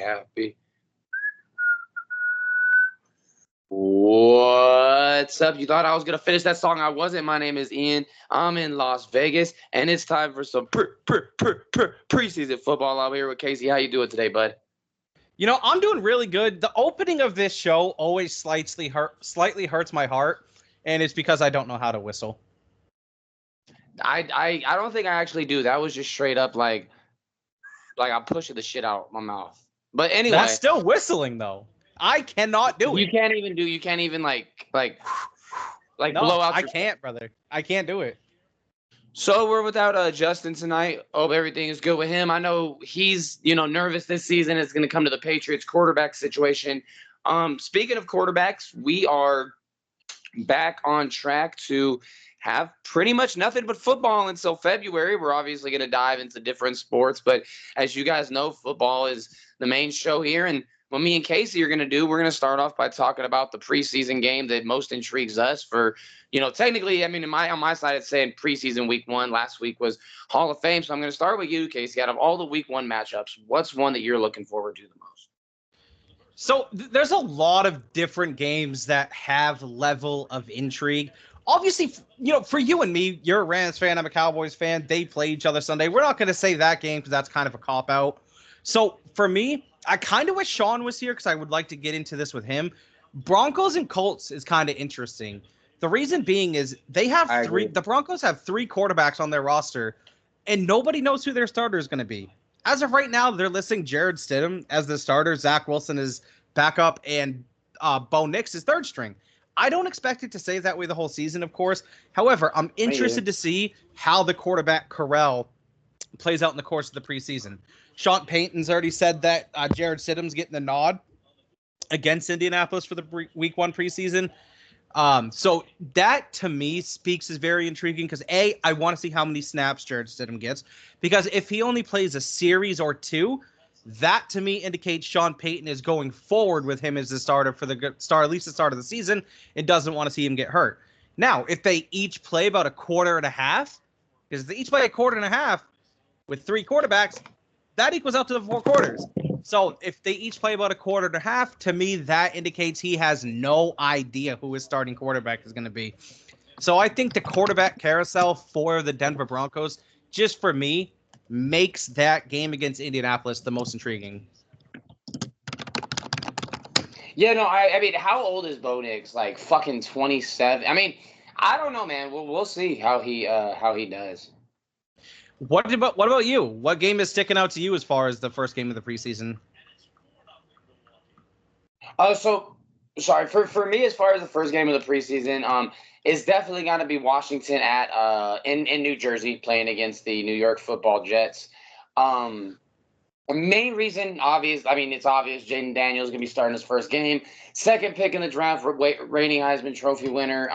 happy. What's up? You thought I was going to finish that song? I wasn't. My name is Ian. I'm in Las Vegas, and it's time for some preseason football. I'm here with Casey. How you doing today, bud? You know, I'm doing really good. The opening of this show always slightly hurts my heart, and it's because I don't know how to whistle. I don't think I actually do. That was just straight up like I'm pushing the shit out my mouth. But anyway, That's still whistling though. I cannot do it. You can't even like No, blow out. I can't, brother. I can't do it. So we're without Justin tonight. Hope everything is good with him. I know he's nervous this season. It's going to come to the Patriots quarterback situation. Speaking of quarterbacks, we are back on track to have pretty much nothing but football until February. We're obviously going to dive into different sports, but as you guys know, football is the main show here. And what me and Casey are going to do, we're going to start off by talking about the preseason game that most intrigues us for, technically, I mean, on my side, it's saying preseason week 1. Last week was Hall of Fame. So I'm going to start with you, Casey. Out of all the week 1 matchups, what's one that you're looking forward to the most? So there's a lot of different games that have level of intrigue. Obviously, for you and me, you're a Rams fan, I'm a Cowboys fan. They play each other Sunday. We're not going to say that game because that's kind of a cop-out. So for me, I kind of wish Sean was here because I would like to get into this with him. Broncos and Colts is kind of interesting. The reason being is they have the Broncos have 3 quarterbacks on their roster, and nobody knows who their starter is going to be. As of right now, they're listing Jared Stidham as the starter, Zach Wilson is backup, and Bo Nix is third string. I don't expect it to stay that way the whole season, of course. However, I'm interested to see how the quarterback corral plays out in the course of the preseason. Sean Payton's already said that Jared Stidham's getting the nod against Indianapolis for the week 1 preseason. So that to me speaks is very intriguing because I want to see how many snaps Jared Stidham gets, because if he only plays a series or 2, that to me indicates Sean Payton is going forward with him as the starter for the at least the start of the season, and doesn't want to see him get hurt. Now, if they each play about a quarter and a half, because they each play a quarter and a half with 3 quarterbacks, that equals out to the 4 quarters. So if they each play about a quarter and a half, to me, that indicates he has no idea who his starting quarterback is going to be. So I think the quarterback carousel for the Denver Broncos, just for me, makes that game against Indianapolis the most intriguing. Yeah, no, I mean, how old is Bo Nix? Like fucking 27. I mean, I don't know, man. We'll see how he does. What about you? What game is sticking out to you as far as the first game of the preseason? So sorry for me, as far as the first game of the preseason, it's definitely got to be Washington at in New Jersey playing against the New York Football Jets. The main reason, it's obvious. Jaden Daniels gonna be starting his first game, second pick in the draft, reigning Heisman Trophy winner.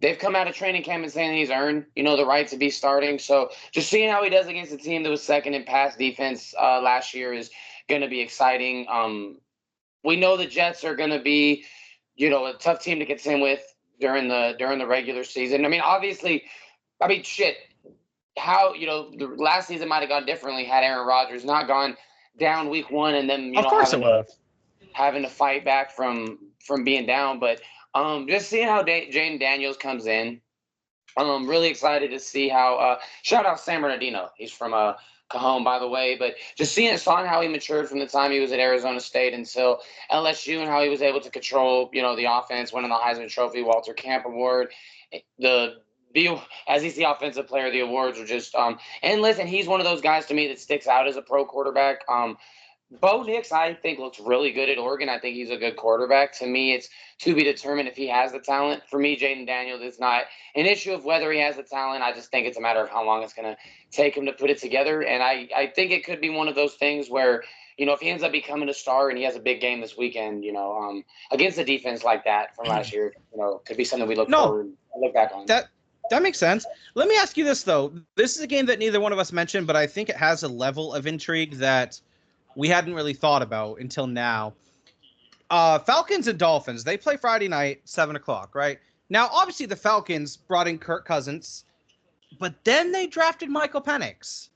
They've come out of training camp and saying he's earned, the right to be starting. So just seeing how he does against a team that was second in pass defense last year is going to be exciting. We know the Jets are going to be, a tough team to contend with during the regular season. Shit. How the last season might have gone differently had Aaron Rodgers not gone down week 1 and then having to fight back from being down, but. Just seeing how Jaden Daniels comes in. I'm really excited to see how shout out Sam Bernardino. He's from Cajon, by the way. But just seeing how he matured from the time he was at Arizona State until LSU, and how he was able to control, the offense, winning the Heisman Trophy, Walter Camp Award, the SEC Offensive Player of the awards are just and listen, he's one of those guys to me that sticks out as a pro quarterback. Bo Nix, I think, looks really good at Oregon. I think he's a good quarterback. To me, it's to be determined if he has the talent. For me, Jaden Daniels, it's not an issue of whether he has the talent. I just think it's a matter of how long it's going to take him to put it together. And I think it could be one of those things where, if he ends up becoming a star and he has a big game this weekend, against a defense like that from last year, could be something we look back on. That makes sense. Let me ask you this, though. This is a game that neither one of us mentioned, but I think it has a level of intrigue that we hadn't really thought about until now. Falcons and Dolphins, they play Friday night, 7 o'clock, right? Now, obviously, the Falcons brought in Kirk Cousins, but then they drafted Michael Penix.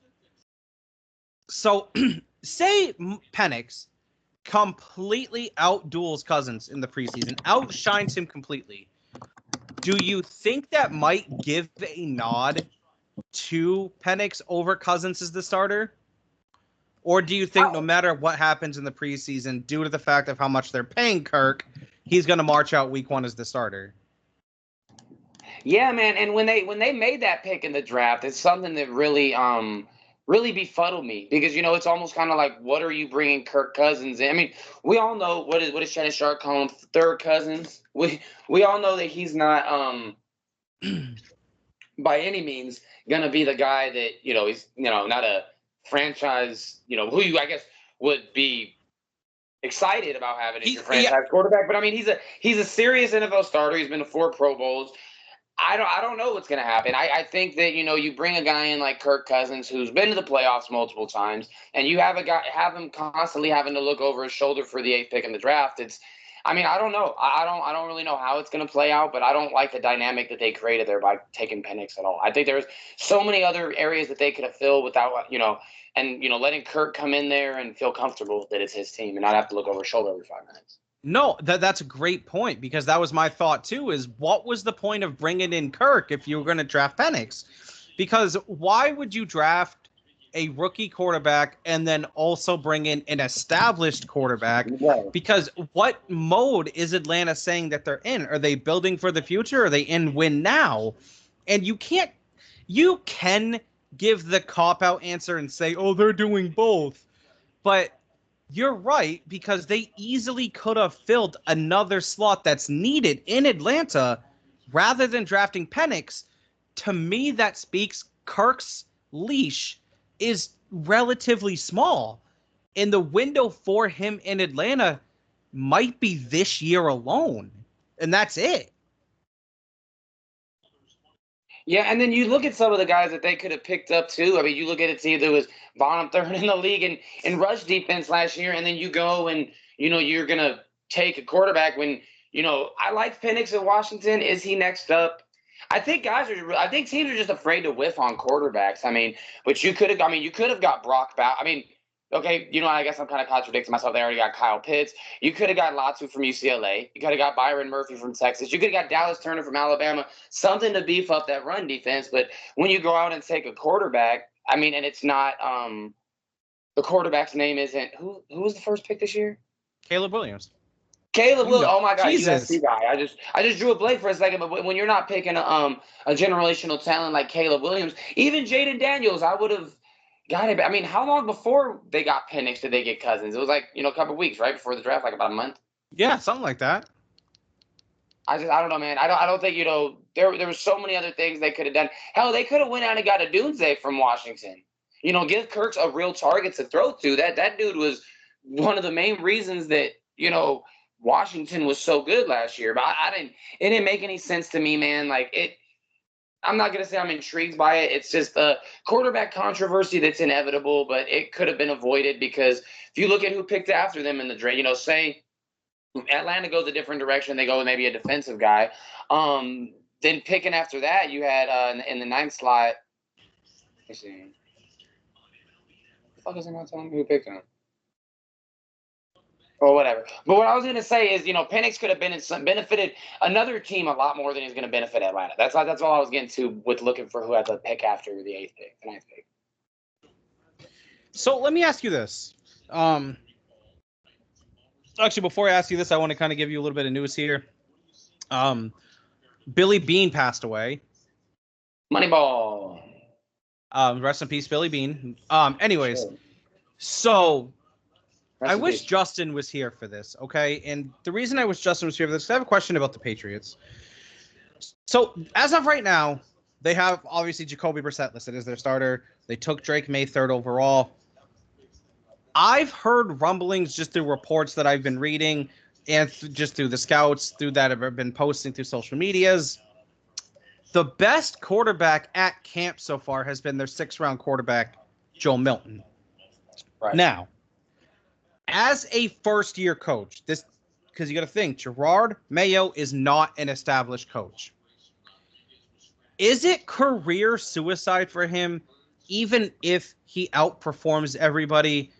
So, say Penix completely outduels Cousins in the preseason, outshines him completely. Do you think that might give a nod to Penix over Cousins as the starter? Or do you think no matter what happens in the preseason, due to the fact of how much they're paying Kirk, he's going to march out week 1 as the starter? Yeah, man. And when they made that pick in the draft, it's something that really befuddled me because it's almost kind of like, what are you bringing Kirk Cousins in? I mean, we all know what is Shannon Sharp calling him, third cousins. We all know that he's not by any means gonna be the guy that he's not a franchise who you I guess would be excited about having as your franchise quarterback. But I mean, he's a serious NFL starter. He's been to 4 Pro Bowls. I don't know what's going to happen. I think that you bring a guy in like Kirk Cousins who's been to the playoffs multiple times, and you have him constantly having to look over his shoulder for the 8th pick in the draft. I mean, I don't know. I don't really know how it's going to play out, but I don't like the dynamic that they created there by taking Penix at all. I think there's so many other areas that they could have filled without and letting Kirk come in there and feel comfortable that it's his team and not have to look over his shoulder every 5 minutes. No, that's a great point because that was my thought too, is what was the point of bringing in Kirk if you were going to draft Penix? Because why would you draft a rookie quarterback and then also bring in an established quarterback? Right. Because what mode is Atlanta saying that they're in? Are they building for the future? Are they in win now? And you can give the cop-out answer and say, oh, they're doing both. But you're right, because they easily could have filled another slot that's needed in Atlanta rather than drafting Penix. To me, that speaks Kirk's leash is relatively small. And the window for him in Atlanta might be this year alone. And that's it. Yeah, and then you look at some of the guys that they could have picked up too. I mean, you look at a team that was bottom third in the league in rush defense last year, and then you go and you're gonna take a quarterback when I like Penix in Washington. Is he next up? I think teams are just afraid to whiff on quarterbacks. I mean, but you could have got Brock Bowers. I mean, okay, I guess I'm kind of contradicting myself. They already got Kyle Pitts. You could have got Latu from UCLA. You could have got Byron Murphy from Texas. You could have got Dallas Turner from Alabama. Something to beef up that run defense. But when you go out and take a quarterback, I mean, and it's not the quarterback's name isn't who was the first pick this year? Caleb Williams. Oh my God, Jesus. USC guy. I just drew a blank for a second, but when you're not picking a generational talent like Caleb Williams, even Jaden Daniels, I would have got it. I mean, how long before they got Penix did they get Cousins? It was like a couple of weeks, right before the draft, like about a month. Yeah, something like that. I don't know, man. I don't think there were so many other things they could have done. Hell, they could have went out and got a Doomsday from Washington. Give Kirk a real target to throw to. That dude was one of the main reasons that Washington was so good last year. But it didn't make any sense to me, man. I'm not going to say I'm intrigued by it. It's just a quarterback controversy that's inevitable, but it could have been avoided because if you look at who picked after them in the draft, say Atlanta goes a different direction, they go with maybe a defensive guy. Then picking after that, you had in the 9th slot. Let me see. The fuck is anyone telling me who picked him? Or whatever. But what I was going to say is, Penix could have benefited another team a lot more than he's going to benefit Atlanta. That's all I was getting to with looking for who had the pick after the 8th pick, the 9th pick. So let me ask you this. Actually, before I ask you this, I want to kind of give you a little bit of news here. Billy Beane passed away. Moneyball. Rest in peace, Billy Beane. Anyways, sure. So I wish Justin was here for this, okay? And the reason I wish Justin was here for this, I have a question about the Patriots. So as of right now, they have obviously Jacoby Brissett listed as their starter. They took Drake May 3rd overall. I've heard rumblings just through reports that I've been reading and just through the scouts, through that have been posting through social medias. The best quarterback at camp so far has been their 6th-round quarterback, Joe Milton. Right. Now, as a first-year coach, because you got to think, Gerard Mayo is not an established coach. Is it career suicide for him, even if he outperforms everybody,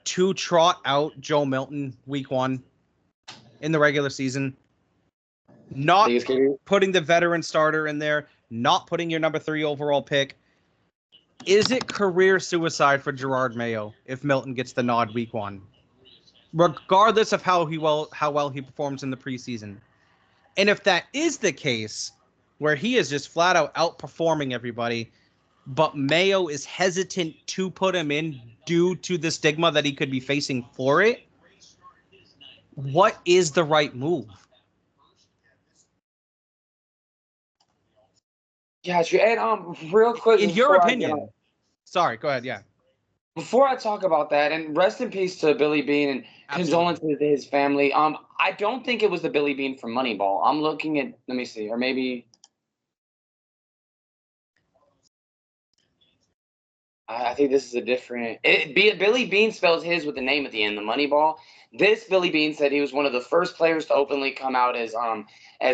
to trot out Joe Milton week 1 in the regular season, not putting the veteran starter in there, not putting your number 3 overall pick, is it career suicide for Gerard Mayo if Milton gets the nod week 1, regardless of how well he performs in the preseason? And if that is the case, where he is just flat out outperforming everybody, but Mayo is hesitant to put him in due to the stigma that he could be facing for it, what is the right move? Gotcha. And real quick, In your opinion. Sorry, go ahead. Yeah. Before I talk about that, and rest in peace to Billy Bean and condolences to his family. I don't think it was the Billy Bean from Moneyball. I'm looking at, let me see, or maybe I think this is a different. Billy Bean spells his with the name at the end, the Moneyball. This Billy Bean said he was one of the first players to openly come out as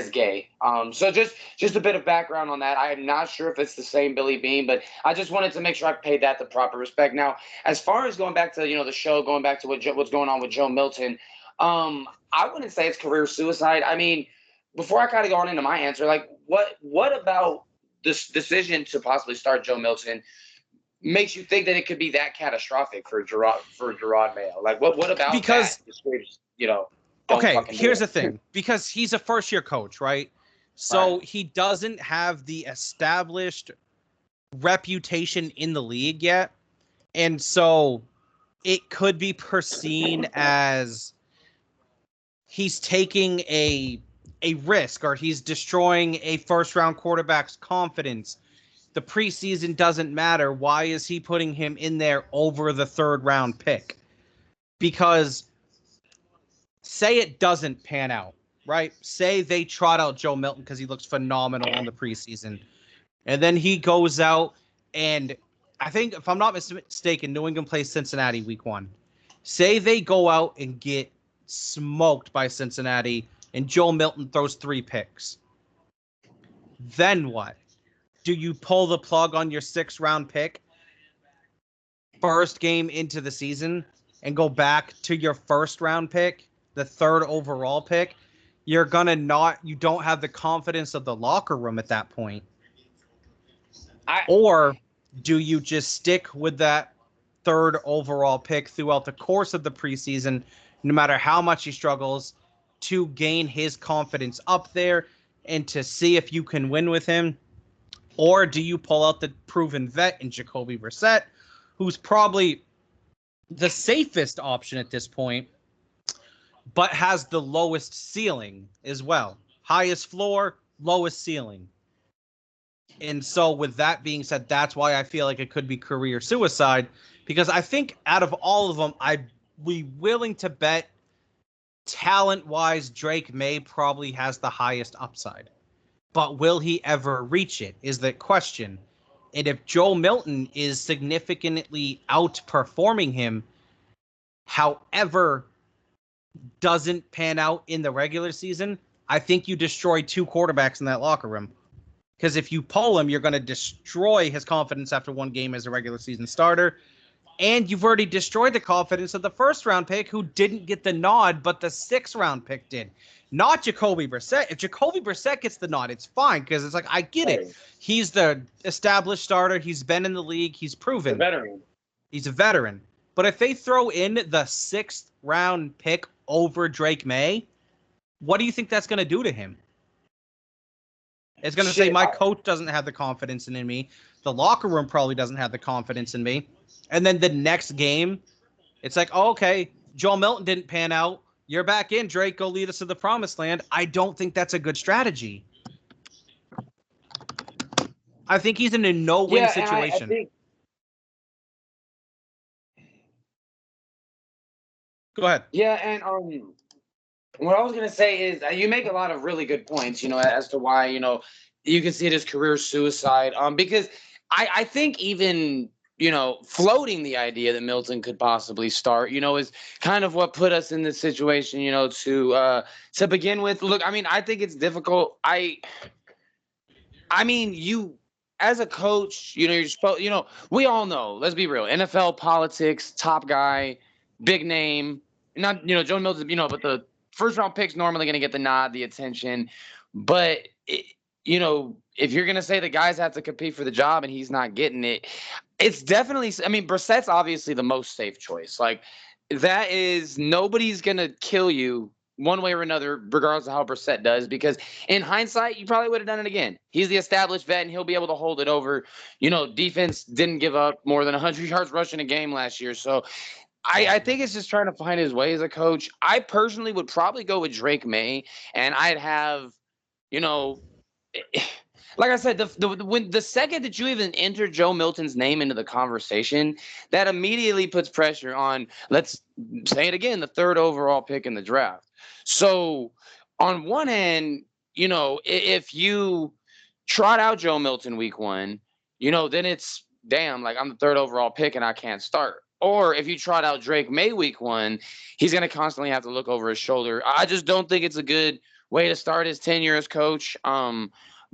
gay. So just a bit of background on that. I am not sure if it's the same Billy Bean, but I just wanted to make sure I paid that the proper respect. Now, as far as going back to the show, going back to what's going on with Joe Milton, I wouldn't say it's career suicide. I mean, before I kind of go on into my answer, like what about this decision to possibly start Joe Milton makes you think that it could be that catastrophic for Gerard Mayo? Like, what about because that? Okay, here's the thing. Because he's a first-year coach, right? So Right. he doesn't have the established reputation in the league yet. And so it could be perceived as he's taking a risk, or he's destroying a first-round quarterback's confidence. The preseason doesn't matter. Why is he putting him in there over the 3rd round pick? Because say it doesn't pan out, right? Say they trot out Joe Milton because he looks phenomenal in the preseason. And then he goes out and I think, if I'm not mistaken, New England plays Cincinnati week 1. Say they go out and get smoked by Cincinnati and Joe Milton throws 3 picks. Then what? Do you pull the plug on your 6th round pick first game into the season and go back to your 1st round pick, the 3rd overall pick? You don't have the confidence of the locker room at that point. Or do you just stick with that 3rd overall pick throughout the course of the preseason, no matter how much he struggles, to gain his confidence up there and to see if you can win with him? Or do you pull out the proven vet in Jacoby Brissett, who's probably the safest option at this point, but has the lowest ceiling as well? Highest floor, lowest ceiling. And so with that being said, that's why I feel like it could be career suicide, because I think out of all of them, I'd be willing to bet talent-wise, Drake May probably has the highest upside. But will he ever reach it is the question. And if Joe Milton is significantly outperforming him, however, doesn't pan out in the regular season, I think you destroy 2 quarterbacks in that locker room. Because if you pull him, you're going to destroy his confidence after 1 game as a regular season starter. And you've already destroyed the confidence of the 1st round pick, who didn't get the nod, but the 6th round pick did. Not Jacoby Brissett. If Jacoby Brissett gets the nod, it's fine, because it's like, I get it. He's the established starter. He's been in the league. He's proven. He's a veteran. But if they throw in the 6th round pick over Drake May, what do you think that's going to do to him? It's going to say, my coach doesn't have the confidence in me. The locker room probably doesn't have the confidence in me. And then the next game, it's like, oh, okay, Joe Milton didn't pan out. You're back in, Drake. Go lead us to the promised land. I don't think that's a good strategy. I think he's in a no-win situation. I think... Go ahead. Yeah, and what I was gonna say is you make a lot of really good points, as to why you can see it as career suicide. Because I think even floating the idea that Milton could possibly start, is kind of what put us in this situation, to begin with. Look, I mean, I think it's difficult. I mean, you as a coach, you're supposed, we all know, let's be real, NFL politics, top guy, big name. Not, Joe Milton, but the first round pick's normally going to get the nod, the attention. But, if you're going to say the guys have to compete for the job and he's not getting it, it's definitely, I mean, Brissett's obviously the most safe choice. Like, that is, nobody's going to kill you one way or another, regardless of how Brissett does, because in hindsight, you probably would have done it again. He's the established vet, and he'll be able to hold it over. Defense didn't give up more than 100 yards rushing a game last year. So I think it's just trying to find his way as a coach. I personally would probably go with Drake May, and I'd have, you know, like I said, when the second that you even enter Joe Milton's name into the conversation, that immediately puts pressure on, let's say it again, the third overall pick in the draft. So on one hand, if you trot out Joe Milton week one, then it's damn, like I'm the third overall pick and I can't start. Or if you trot out Drake May week one, he's going to constantly have to look over his shoulder. I just don't think it's a good way to start his tenure as coach.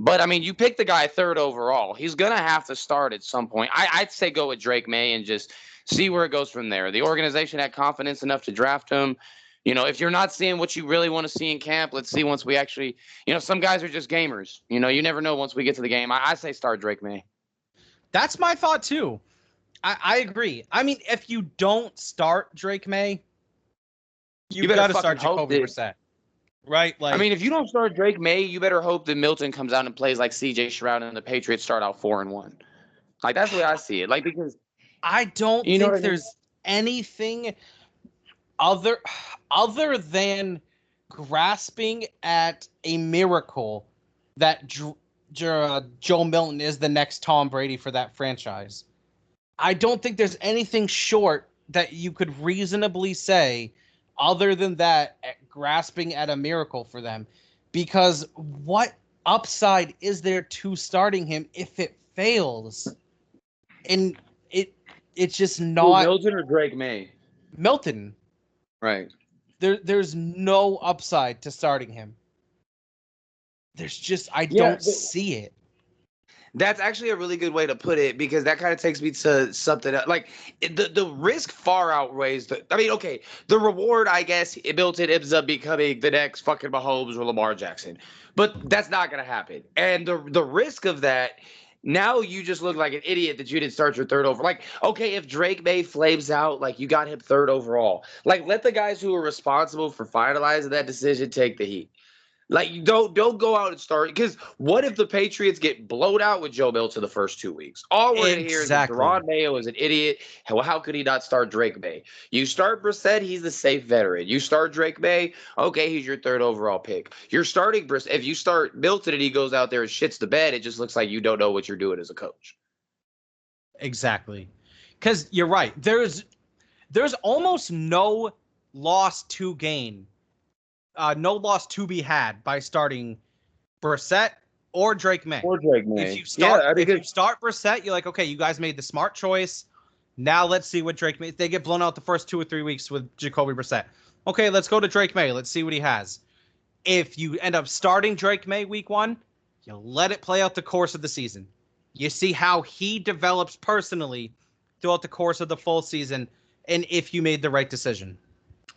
But I mean, you pick the guy third overall. He's going to have to start at some point. I'd say go with Drake May and just see where it goes from there. The organization had confidence enough to draft him. If you're not seeing what you really want to see in camp, let's see once we actually, some guys are just gamers. You never know once we get to the game. I say start Drake May. That's my thought too. I agree. I mean, if you don't start Drake May, you got to start Jacoby Brissett. Right? Like, I mean, if you don't start Drake May, you better hope that Milton comes out and plays like C.J. Stroud and the Patriots start out 4-1. Like, that's the way I see it. Like, because I don't think there's anything other than grasping at a miracle that Joe Milton is the next Tom Brady for that franchise. I don't think there's anything short that you could reasonably say other than that, grasping at a miracle for them. Because what upside is there to starting him if it fails? And it's just not... Milton or Drake May? Milton. Right. There's no upside to starting him. There's just... I don't see it. That's actually a really good way to put it, because that kind of takes me to something like the risk far outweighs the. I mean, okay, the reward, I guess, Milton ends up becoming the next fucking Mahomes or Lamar Jackson, but that's not gonna happen. And the risk of that, now you just look like an idiot that you didn't start your third over. Like, okay, if Drake May flames out, like you got him third overall, like let the guys who are responsible for finalizing that decision take the heat. Like, you don't go out and start, because what if the Patriots get blowed out with Joe Milton the first 2 weeks? All we're going to hear is that Jerod Mayo is an idiot. How could he not start Drake May? You start Brissett, he's the safe veteran. You start Drake May, okay, he's your third overall pick. You're starting Brissett. If you start Milton and he goes out there and shits the bed, it just looks like you don't know what you're doing as a coach. Exactly. Because you're right. There's almost no loss to gain. No loss to be had by starting Brissett or Drake May. If you start, if you start Brissett, you're like, okay, you guys made the smart choice. Now let's see what Drake May. If they get blown out the first 2 or 3 weeks with Jacoby Brissett, okay, let's go to Drake May. Let's see what he has. If you end up starting Drake May week 1, you let it play out the course of the season. You see how he develops personally throughout the course of the full season, and if you made the right decision.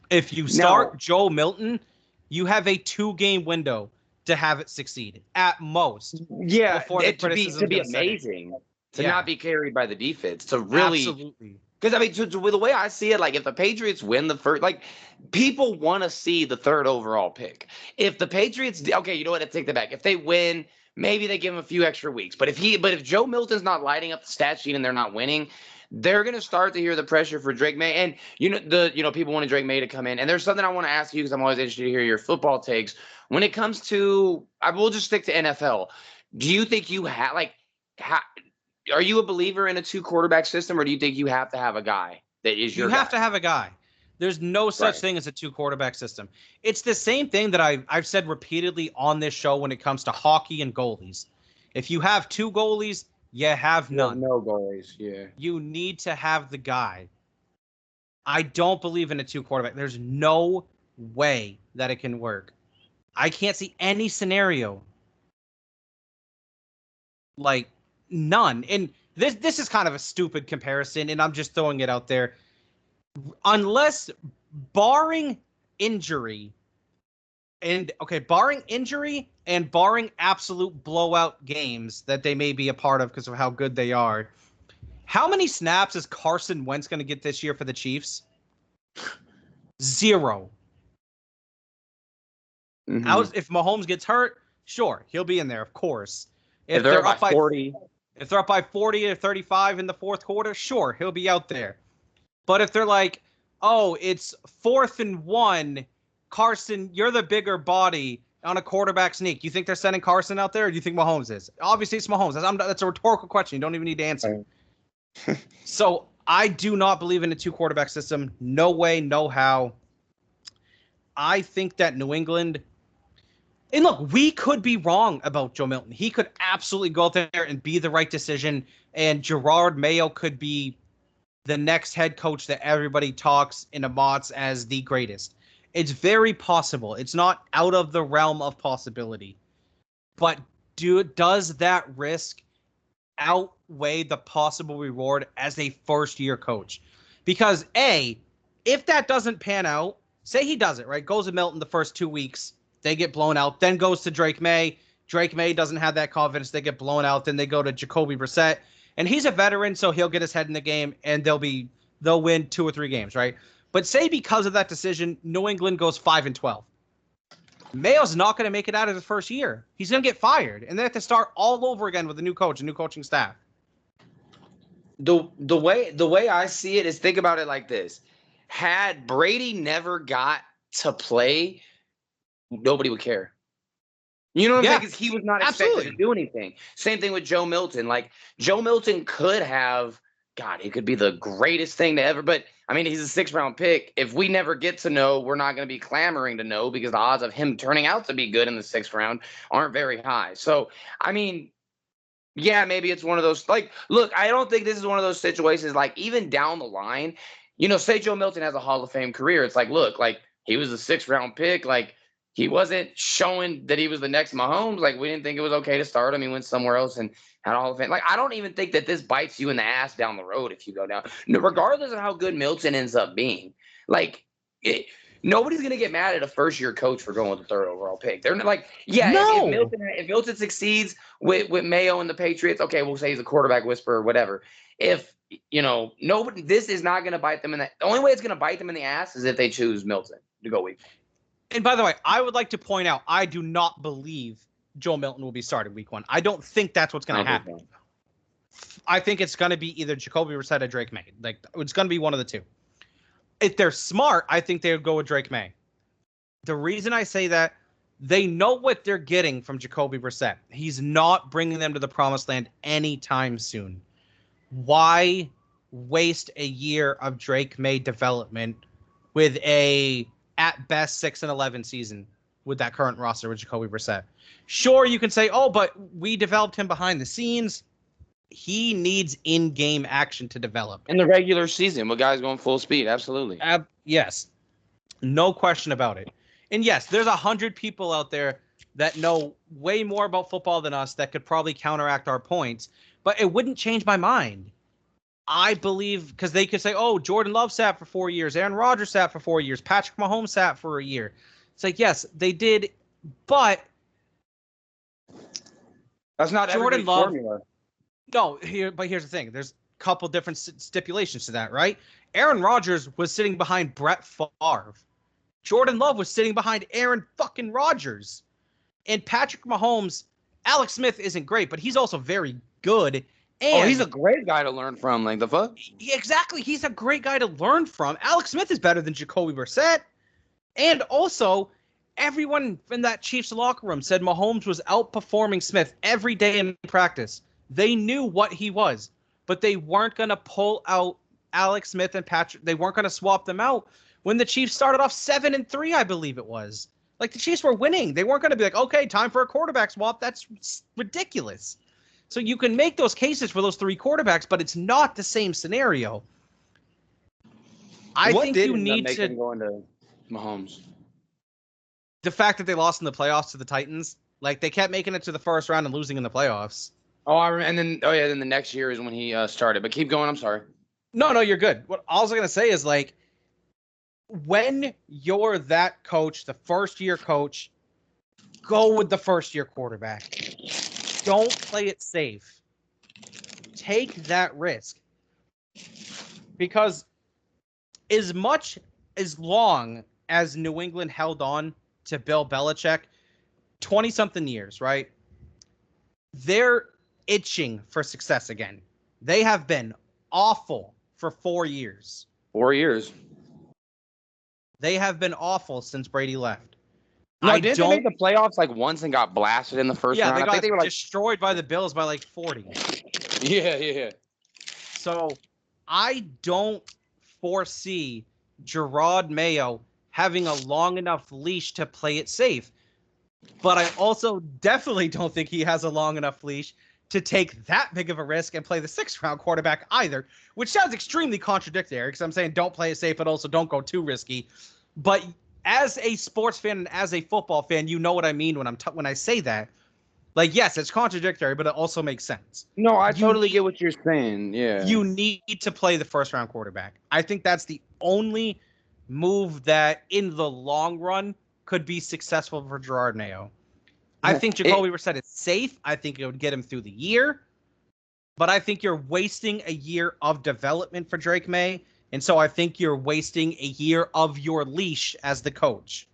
If you start Joe Milton, you have a 2-game window to have it succeed at most. Yeah, to be amazing, to not be carried by the defense, to really. Absolutely. Because I mean, the way I see it, like if the Patriots win the first, like people want to see the third overall pick. If the Patriots, okay, you know what? I take that back. If they win, maybe they give him a few extra weeks. But if Joe Milton's not lighting up the stat sheet and they're not winning, they're going to start to hear the pressure for Drake May. And, people wanted Drake May to come in. And there's something I want to ask you, because I'm always interested to hear your football takes. When it comes to, I will just stick to NFL. Do you think you have, are you a believer in a 2-quarterback system, or do you think you have to have a guy that is your guy? You have to have a guy. There's no such thing as a 2-quarterback system. It's the same thing that I've said repeatedly on this show when it comes to hockey and goalies. If you have 2 goalies, you have none. No goalies, yeah. You need to have the guy. I don't believe in a 2-quarterback. There's no way that it can work. I can't see any scenario. Like, none. And this is kind of a stupid comparison, and I'm just throwing it out there. unless barring injury barring injury and barring absolute blowout games that they may be a part of because of how good they are, how many snaps is Carson Wentz going to get this year for the Chiefs? 0. Mm-hmm. If Mahomes gets hurt, sure, he'll be in there, of course. If they're up by 40. If they're up by 40 or 35 in the fourth quarter, sure, he'll be out there. But if they're like, oh, it's 4th and 1, Carson, you're the bigger body on a quarterback sneak. You think they're sending Carson out there, or do you think Mahomes is? Obviously, it's Mahomes. That's a rhetorical question. You don't even need to answer. So I do not believe in a 2-quarterback system. No way, no how. I think that New England. And look, we could be wrong about Joe Milton. He could absolutely go out there and be the right decision. And Gerard Mayo could be the next head coach that everybody talks in Amots as the greatest. It's very possible. It's not out of the realm of possibility. But does that risk outweigh the possible reward as a first-year coach? Because, A, if that doesn't pan out, say he does it, right? Goes to Milton the first 2 weeks. They get blown out. Then goes to Drake May. Drake May doesn't have that confidence. They get blown out. Then they go to Jacoby Brissett. And he's a veteran, so he'll get his head in the game, and they'll win 2 or 3 games, right? But say because of that decision, New England goes 5-12. Mayo's not going to make it out of his first year. He's going to get fired, and they have to start all over again with a new coach, a new coaching staff. The way I see it is, think about it like this: had Brady never got to play, nobody would care. You know what I'm saying? Because he was not expected to do anything. Same thing with Joe Milton. Like, Joe Milton could have, God, he could be the greatest thing to ever. But, I mean, he's a 6th-round pick. If we never get to know, we're not going to be clamoring to know, because the odds of him turning out to be good in the 6th round aren't very high. So, I mean, yeah, maybe it's one of those. Like, look, I don't think this is one of those situations, like, even down the line, say Joe Milton has a Hall of Fame career. It's like, look, like, he was a 6th-round pick. Like, he wasn't showing that he was the next Mahomes. Like, we didn't think it was okay to start him. He went somewhere else and had all of it. Like, I don't even think that this bites you in the ass down the road if you go down. Regardless of how good Milton ends up being. Like, nobody's going to get mad at a first-year coach for going with the 3rd overall pick. They're like, yeah, no. if Milton succeeds with Mayo and the Patriots, okay, we'll say he's a quarterback whisperer or whatever. If, nobody, this is not going to bite them in the – the only way it's going to bite them in the ass is if they choose Milton to go week 1. And by the way, I would like to point out, I do not believe Joe Milton will be starting week 1. I don't think that's what's going to happen. I think it's going to be either Jacoby Brissett or Drake May. Like, it's going to be one of the two. If they're smart, I think they would go with Drake May. The reason I say that, they know what they're getting from Jacoby Brissett. He's not bringing them to the promised land anytime soon. Why waste a year of Drake May development with a at best 6-11 season with that current roster with Jacoby Brissett? Sure, you can say, oh, but we developed him behind the scenes. He needs in-game action to develop. In the regular season, with guys going full speed, absolutely. Yes. No question about it. And yes, there's 100 people out there that know way more about football than us that could probably counteract our points, but it wouldn't change my mind. I believe, because they could say, oh, Jordan Love sat for 4 years, Aaron Rodgers sat for 4 years, Patrick Mahomes sat for a year. It's like, yes, they did, but that's not Jordan Love formula. No, here's the thing. There's a couple different stipulations to that, right? Aaron Rodgers was sitting behind Brett Favre. Jordan Love was sitting behind Aaron fucking Rodgers. And Patrick Mahomes, Alex Smith isn't great, but he's also very good. And he's a great guy to learn from. Like, the fuck? Exactly. He's a great guy to learn from. Alex Smith is better than Jacoby Brissett. And also, everyone in that Chiefs locker room said Mahomes was outperforming Smith every day in practice. They knew what he was, but they weren't going to pull out Alex Smith and Patrick. They weren't going to swap them out when the Chiefs started off 7-3, I believe it was. Like, the Chiefs were winning. They weren't going to be like, okay, time for a quarterback swap. That's ridiculous. So you can make those cases for those 3 quarterbacks, but it's not the same scenario. I think you need to go into Mahomes. The fact that they lost in the playoffs to the Titans, like, they kept making it to the first round and losing in the playoffs. Then the next year is when he started. But keep going. I'm sorry. No, you're good. What I was going to say is, like, when you're that coach, the first-year coach, go with the first-year quarterback. Don't play it safe. Take that risk. Because as long as New England held on to Bill Belichick, 20-something years, right? They're itching for success again. They have been awful for 4 years. 4 years. They have been awful since Brady left. No, didn't they make the playoffs like once and got blasted in the first round? Yeah, I think they were like destroyed by the Bills by like 40. Yeah. So I don't foresee Gerard Mayo having a long enough leash to play it safe. But I also definitely don't think he has a long enough leash to take that big of a risk and play the 6th-round quarterback either, which sounds extremely contradictory because I'm saying don't play it safe, but also don't go too risky. But as a sports fan and as a football fan, you know what I mean when I say that. Like, yes, it's contradictory, but it also makes sense. No, I totally get what you're saying. Yeah. You need to play the 1st-round quarterback. I think that's the only move that in the long run could be successful for Gerard Mayo. I think Jacoby Brissett is safe. I think it would get him through the year. But I think you're wasting a year of development for Drake May. And so I think you're wasting a year of your leash as the coach.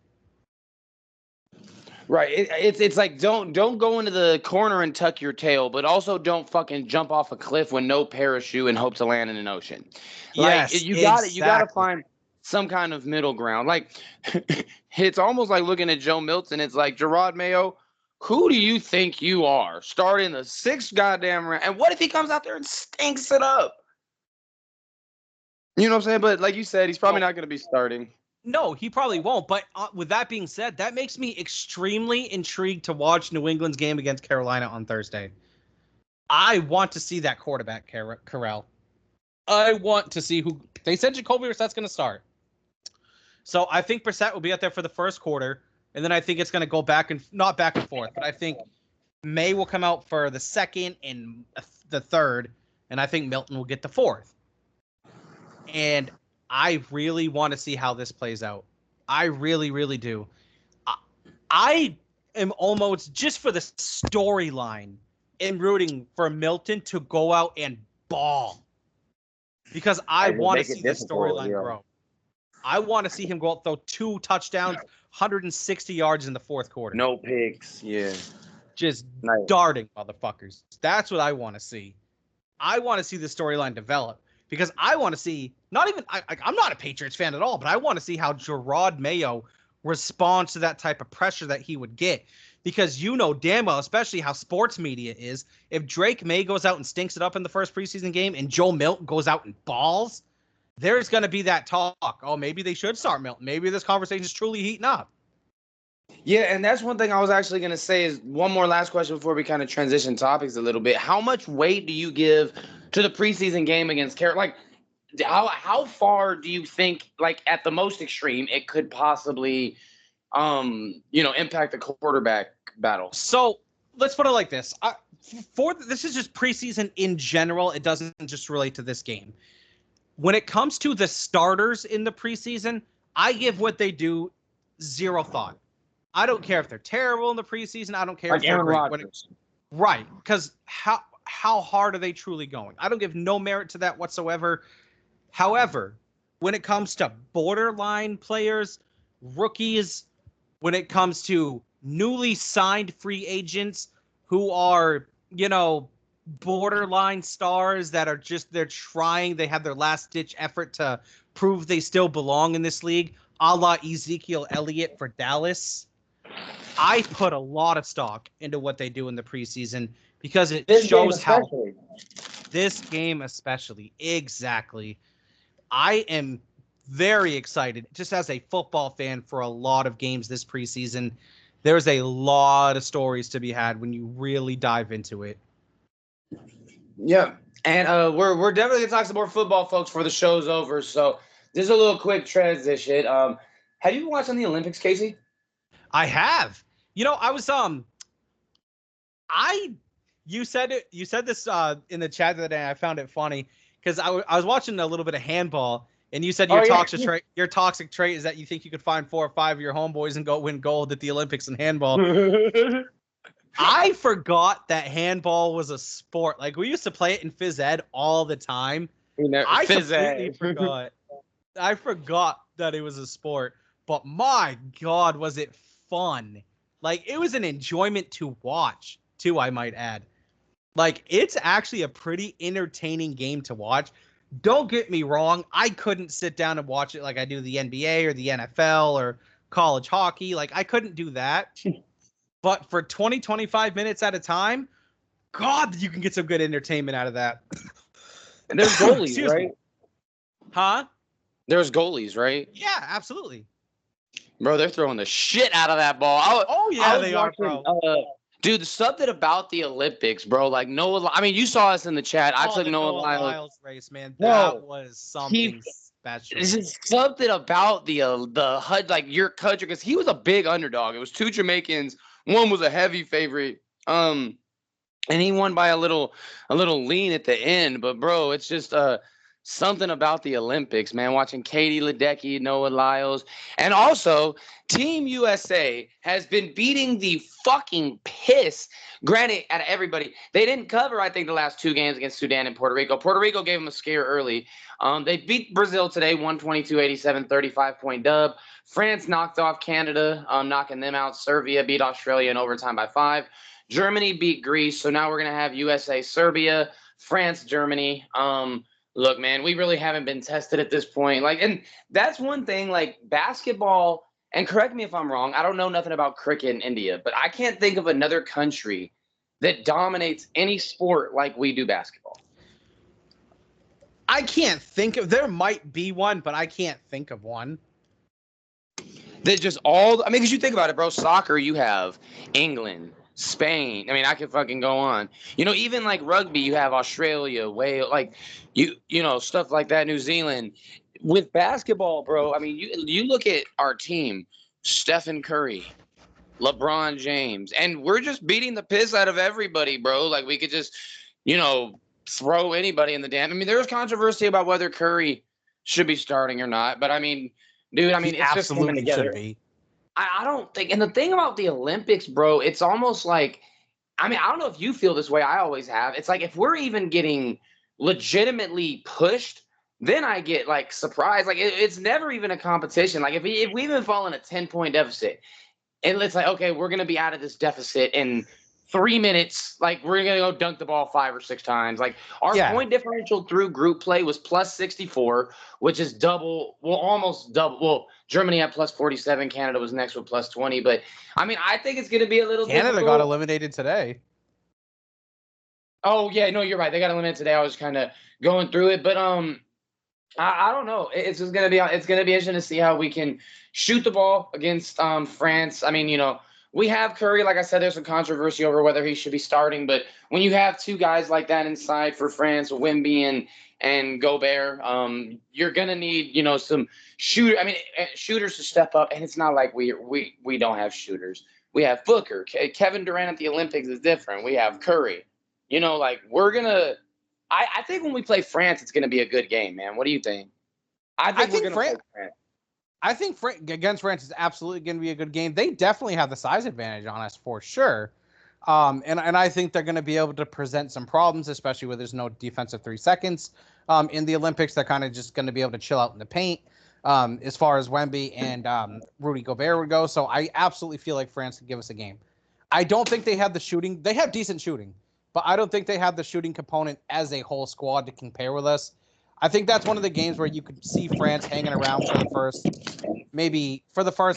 Right. It's like don't go into the corner and tuck your tail, but also don't fucking jump off a cliff with no parachute and hope to land in an ocean. Like Yes, you gotta find some kind of middle ground. Like it's almost like looking at Joe Milton. It's like Gerard Mayo, who do you think you are? Starting the 6th goddamn round. And what if he comes out there and stinks it up? You know what I'm saying? But like you said, he's probably not gonna be starting. No, he probably won't. But with that being said, that makes me extremely intrigued to watch New England's game against Carolina on Thursday. I want to see that quarterback, Carell. I want to see who they said Jacoby Brissett's going to start. So I think Brissett will be out there for the first quarter, and then I think it's going to go not back and forth, but I think May will come out for the 2nd and the 3rd, and I think Milton will get the 4th. And I really want to see how this plays out. I really, really do. I am almost, just for the storyline, am rooting for Milton to go out and ball. Because I want to see the storyline grow. I want to see him go out, throw 2 touchdowns, 160 yards in the 4th quarter. No picks. Yeah. Just darting motherfuckers. That's what I want to see. I want to see the storyline develop. Because I want to see, I'm not a Patriots fan at all, but I want to see how Gerard Mayo responds to that type of pressure that he would get. Because you know damn well, especially how sports media is, if Drake May goes out and stinks it up in the first preseason game and Joe Milton goes out and balls, there's going to be that talk. Oh, maybe they should start Milton. Maybe this conversation is truly heating up. Yeah, and that's one thing I was actually going to say is one more last question before we kind of transition topics a little bit. How much weight do you give to the preseason game against Carolina? Like, how far do you think, like at the most extreme, it could possibly, impact the quarterback battle? So let's put it like this. This is just preseason in general. It doesn't just relate to this game. When it comes to the starters in the preseason, I give what they do zero thought. I don't care if they're terrible in the preseason. I don't care if they're great. Right, because how hard are they truly going? I don't give no merit to that whatsoever. However, when it comes to borderline players, rookies, when it comes to newly signed free agents who are, borderline stars that are they have their last ditch effort to prove they still belong in this league, a la Ezekiel Elliott for Dallas. I put a lot of stock into what they do in the preseason because it shows how this game especially. Exactly. I am very excited just as a football fan for a lot of games this preseason. There's a lot of stories to be had when you really dive into it. Yeah. And we're definitely gonna talk some more football, folks, before the show's over. So this is a little quick transition. Have you been watching the Olympics, Casey? I have. I was you said this in the chat the other day. I found it funny because I was watching a little bit of handball, And you said Oh, your toxic trait is that you think you could find 4 or 5 of your homeboys and go win gold at the Olympics in handball. yeah. I forgot that handball was a sport. Like we used to play it in phys ed all the time. I Phys completely ed. forgot. I forgot that it was a sport. But my God, was it fun? Like it was an enjoyment to watch, too, I might add. Like it's actually a pretty entertaining game to watch. Don't get me wrong, I couldn't sit down and watch it like I do the NBA or the NFL or college hockey. Like I couldn't do that. But for 20, 25 minutes at a time, God, you can get some good entertainment out of that. And there's goalies, Excuse right? me. Huh? There's goalies, right? Yeah, absolutely. Bro, they're throwing the shit out of that ball. Oh, yeah, they are, bro. Dude, something about the Olympics, bro. Like Noah, I mean, you saw us in the chat. I took the Noah Lyles race, man. Bro, That was something special. This is something about the HUD, like your country, because he was a big underdog. It was 2 Jamaicans. One was a heavy favorite. And he won by a little lean at the end. But bro, it's just something about the Olympics, man. Watching Katie Ledecky, Noah Lyles, and also Team USA has been beating the fucking piss. Granted, at everybody, they didn't cover. I think the last 2 games against Sudan and Puerto Rico. Puerto Rico gave them a scare early. They beat Brazil today, 122-87, 35-point dub. France knocked off Canada, knocking them out. Serbia beat Australia in overtime by 5. Germany beat Greece, so now we're gonna have USA, Serbia, France, Germany. Look, man, we really haven't been tested at this point. Like, and that's one thing. Like basketball, and correct me if I'm wrong. I don't know nothing about cricket in India, but I can't think of another country that dominates any sport like we do basketball. I can't think of. There might be one, but I can't think of one. That just all. I mean, because you think about it, bro. Soccer, you have England, Spain. I mean, I could fucking go on. You know, even like rugby, you have Australia, Wales, like you know, stuff like that, New Zealand. With basketball, bro, I mean, you look at our team, Stephen Curry, LeBron James, and we're just beating the piss out of everybody, bro. Like we could just, you know, throw anybody in the damn. I mean, there was controversy about whether Curry should be starting or not, but I mean, dude, I mean, it's just coming together. Should be. I don't think, and the thing about the Olympics, bro, it's almost like, I mean, I don't know if you feel this way. I always have. It's like if we're even getting legitimately pushed, then I get like surprised. Like it's never even a competition. Like if we even fall in a 10-point deficit, and it's like, okay, we're gonna be out of this deficit in 3 minutes. Like we're gonna go dunk the ball 5 or 6 times. Like our point differential through group play was plus 64, which is double, well, almost double. Well, Germany had plus 47. Canada was next with plus 20. But I mean, I think it's gonna be a little. Canada got eliminated today. Oh yeah, no, you're right. They got eliminated today. I was kind of going through it, but I don't know. It's just gonna be interesting to see how we can shoot the ball against France. I mean, you know, we have Curry. Like I said, there's some controversy over whether he should be starting. But when you have 2 guys like that inside for France, Wemby and Gobert, you're gonna need, you know, some shooters to step up. And it's not like we don't have shooters. We have Booker. Kevin Durant at the Olympics is different. We have Curry. You know, like we're gonna. I think when we play France, it's going to be a good game, man. What do you think? I think we're going to play France. I think against France is absolutely going to be a good game. They definitely have the size advantage on us for sure. And I think they're going to be able to present some problems, especially where there's no defensive 3 seconds. In the Olympics, they're kind of just going to be able to chill out in the paint as far as Wemby and Rudy Gobert would go. So I absolutely feel like France could give us a game. I don't think they have the shooting. They have decent shooting. But I don't think they have the shooting component as a whole squad to compare with us. I think that's one of the games where you could see France hanging around for the first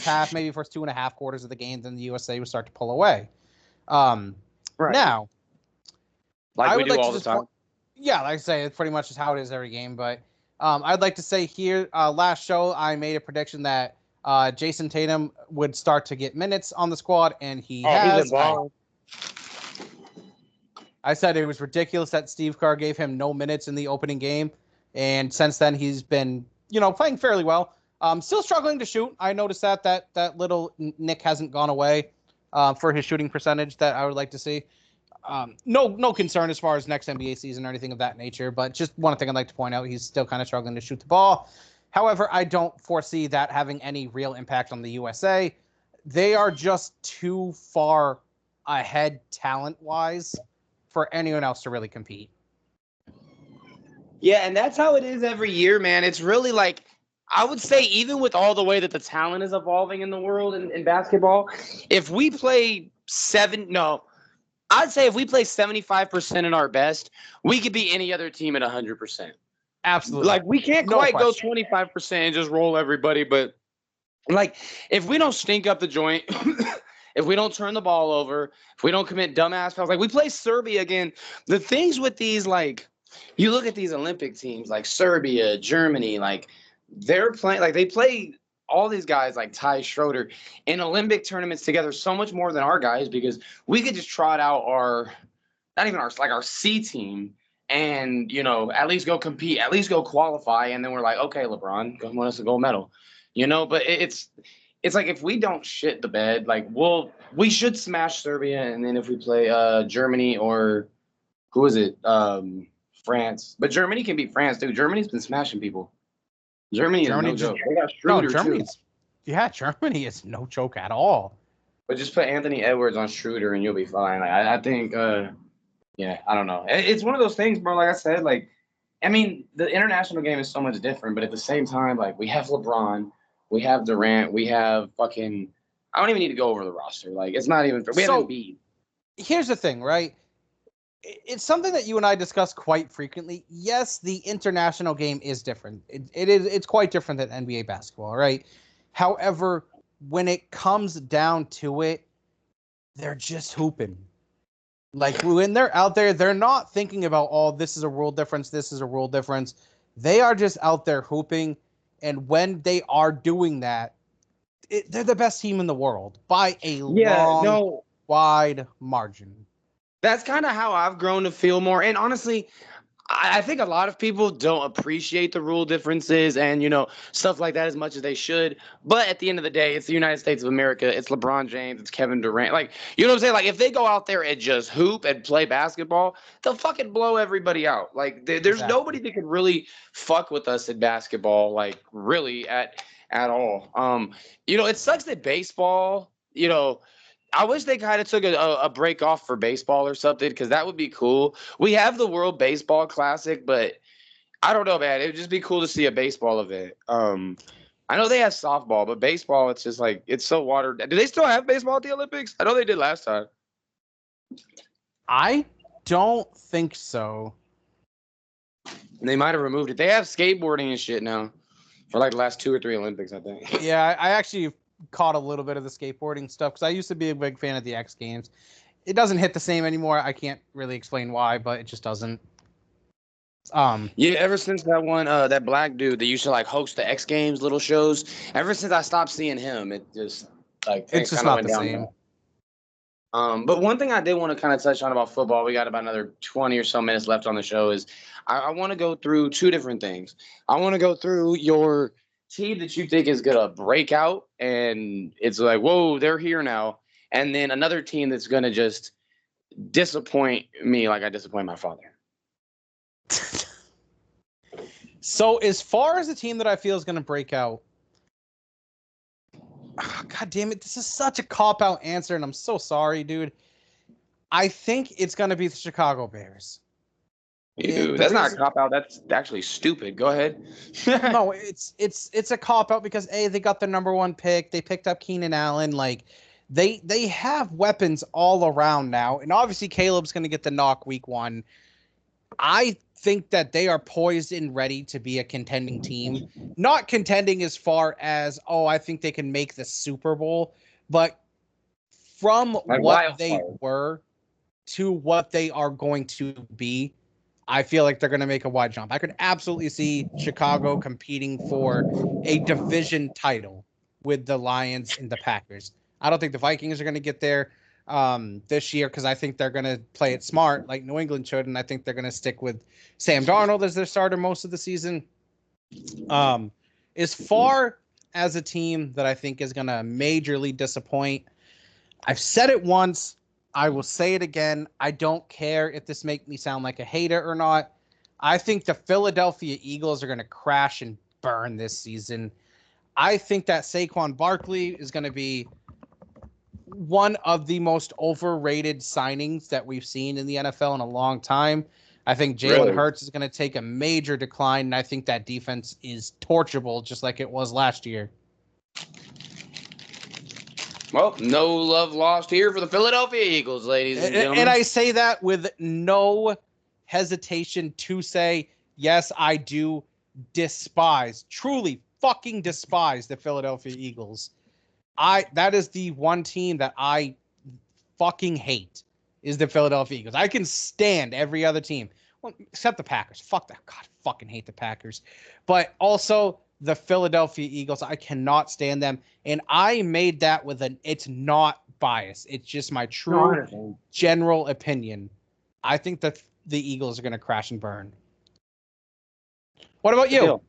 half, maybe first 2.5 quarters of the game, then the USA would start to pull away. Right. Now, like we do all the time. Yeah, like I say, it's pretty much just how it is every game. But I'd like to say here, last show, I made a prediction that Jason Tatum would start to get minutes on the squad, and he has. I said it was ridiculous that Steve Kerr gave him no minutes in the opening game. And since then, he's been, you know, playing fairly well. Still struggling to shoot. I noticed that little nick hasn't gone away for his shooting percentage that I would like to see. No concern as far as next NBA season or anything of that nature. But just one thing I'd like to point out, he's still kind of struggling to shoot the ball. However, I don't foresee that having any real impact on the USA. They are just too far ahead talent-wise for anyone else to really compete. Yeah, and that's how it is every year, man. It's really like I would say, even with all the way that the talent is evolving in the world in basketball, if we play I'd say if we play 75% in our best, we could be any other team at 100%. Absolutely. Like we can't No quite go question. 25% and just roll everybody, but like if we don't stink up the joint, if we don't turn the ball over, if we don't commit dumbass fouls, like we play Serbia again. The things with these, like you look at these Olympic teams like Serbia, Germany, like they're playing, like they play all these guys like Ty Schroeder in Olympic tournaments together so much more than our guys, because we could just trot out our, not even our, like our C team, and at least go compete, at least go qualify, and then we're like, okay, LeBron, go win us a gold medal, But it's like if we don't shit the bed, like we should smash Serbia, and then if we play Germany or who is it, France, but Germany can beat France too. Germany's been smashing people. Germany is no joke. They got Schroeder too. Germany is no joke at all. But just put Anthony Edwards on Schroeder and you'll be fine. Like I think, yeah, I don't know. It's one of those things, bro. Like I said, like I mean, the international game is so much different, but at the same time, like we have LeBron, we have Durant, we have fucking. I don't even need to go over the roster. Like it's not even. We have Embiid. Here's the thing, right? It's something that you and I discuss quite frequently. Yes, the international game is different. It's quite different than NBA basketball, right? However, when it comes down to it, they're just hooping. Like when they're out there, they're not thinking about, oh, this is a world difference, this is a world difference. They are just out there hooping, and when they are doing that, they're the best team in the world by a wide margin. That's kind of how I've grown to feel more. And honestly, I think a lot of people don't appreciate the rule differences and, stuff like that as much as they should. But at the end of the day, it's the United States of America. It's LeBron James. It's Kevin Durant. Like, you know what I'm saying? Like, if they go out there and just hoop and play basketball, they'll fucking blow everybody out. Like, there's nobody that can really fuck with us in basketball, like, really at all. It sucks that baseball, I wish they kind of took a break off for baseball or something, because that would be cool. We have the World Baseball Classic, but I don't know, man. It would just be cool to see a baseball event. I know they have softball, but baseball, it's just like it's so watered. Do they still have baseball at the Olympics? I know they did last time. I don't think so. They might have removed it. They have skateboarding and shit now for like the last 2 or 3 Olympics, I think. Yeah, I actually caught a little bit of the skateboarding stuff because I used to be a big fan of the X Games. It doesn't hit the same anymore. I can't really explain why, but it just doesn't. Yeah, ever since that one, that black dude that used to like host the X Games little shows, ever since I stopped seeing him, it just it's just not the same. But one thing I did want to kind of touch on about football, we got about another 20 or so minutes left on the show, is I want to go through 2 different things. I want to go through your team that you think is going to break out and it's like, whoa, they're here now. And then another team that's going to just disappoint me like I disappoint my father. So as far as the team that I feel is going to break out, God damn it, this is such a cop-out answer, and I'm so sorry, dude. I think it's going to be the Chicago Bears. Dude, that's not a cop-out. That's actually stupid. Go ahead. No, it's a cop-out because, A, they got their number 1 pick. They picked up Keenan Allen. Like, they have weapons all around now. And obviously, Caleb's going to get the knock week 1. I think that they are poised and ready to be a contending team. Not contending as far as, I think they can make the Super Bowl. But from what they were to what they are going to be, I feel like they're going to make a wide jump. I could absolutely see Chicago competing for a division title with the Lions and the Packers. I don't think the Vikings are going to get there this year because I think they're going to play it smart like New England should, and I think they're going to stick with Sam Darnold as their starter most of the season. As far as a team that I think is going to majorly disappoint, I've said it once, I will say it again. I don't care if this makes me sound like a hater or not. I think the Philadelphia Eagles are going to crash and burn this season. I think that Saquon Barkley is going to be one of the most overrated signings that we've seen in the NFL in a long time. I think Jalen Hurts is going to take a major decline, and I think that defense is torchable just like it was last year. Well, no love lost here for the Philadelphia Eagles, ladies and gentlemen. And I say that with no hesitation to say, yes, I do truly fucking despise the Philadelphia Eagles. That is the one team that I fucking hate is the Philadelphia Eagles. I can stand every other team. Well, except the Packers. Fuck that. God, I fucking hate the Packers. But also the Philadelphia Eagles. I cannot stand them. And I made that it's not bias. It's just my true general opinion. I think that the Eagles are going to crash and burn. What about you?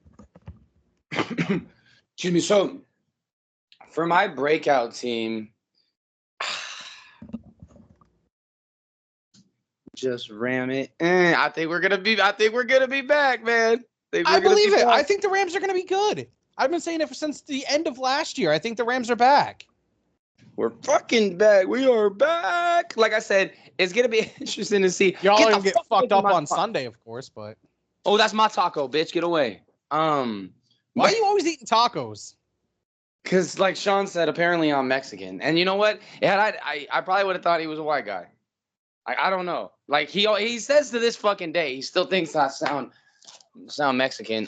Excuse me. So, for my breakout team, just ram it. I think we're gonna be back, man. I believe it. I think the Rams are gonna be good. I've been saying it since the end of last year. I think the Rams are back. We're fucking back. We are back. Like I said, it's gonna be interesting to see. Y'all gonna get fucked up on Sunday, of course, but that's my taco, bitch. Get away. Why are you always eating tacos? Because, like Sean said, apparently I'm Mexican, and you know what? I probably would have thought he was a white guy. I don't know. Like he says to this fucking day, he still thinks I sound Mexican.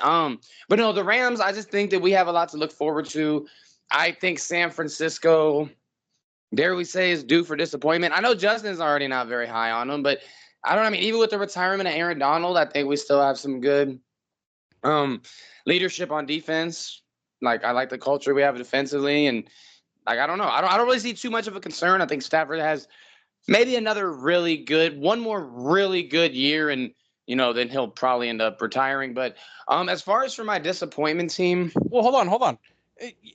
But no, the Rams. I just think that we have a lot to look forward to. I think San Francisco, dare we say, is due for disappointment. I know Justin's already not very high on them, but I don't know. I mean, even with the retirement of Aaron Donald, I think we still have some good leadership on defense. Like, I like the culture we have defensively, and like I don't know. I don't really see too much of a concern. I think Stafford has maybe one more really good year, and then he'll probably end up retiring. But as far as for my disappointment team, well, hold on.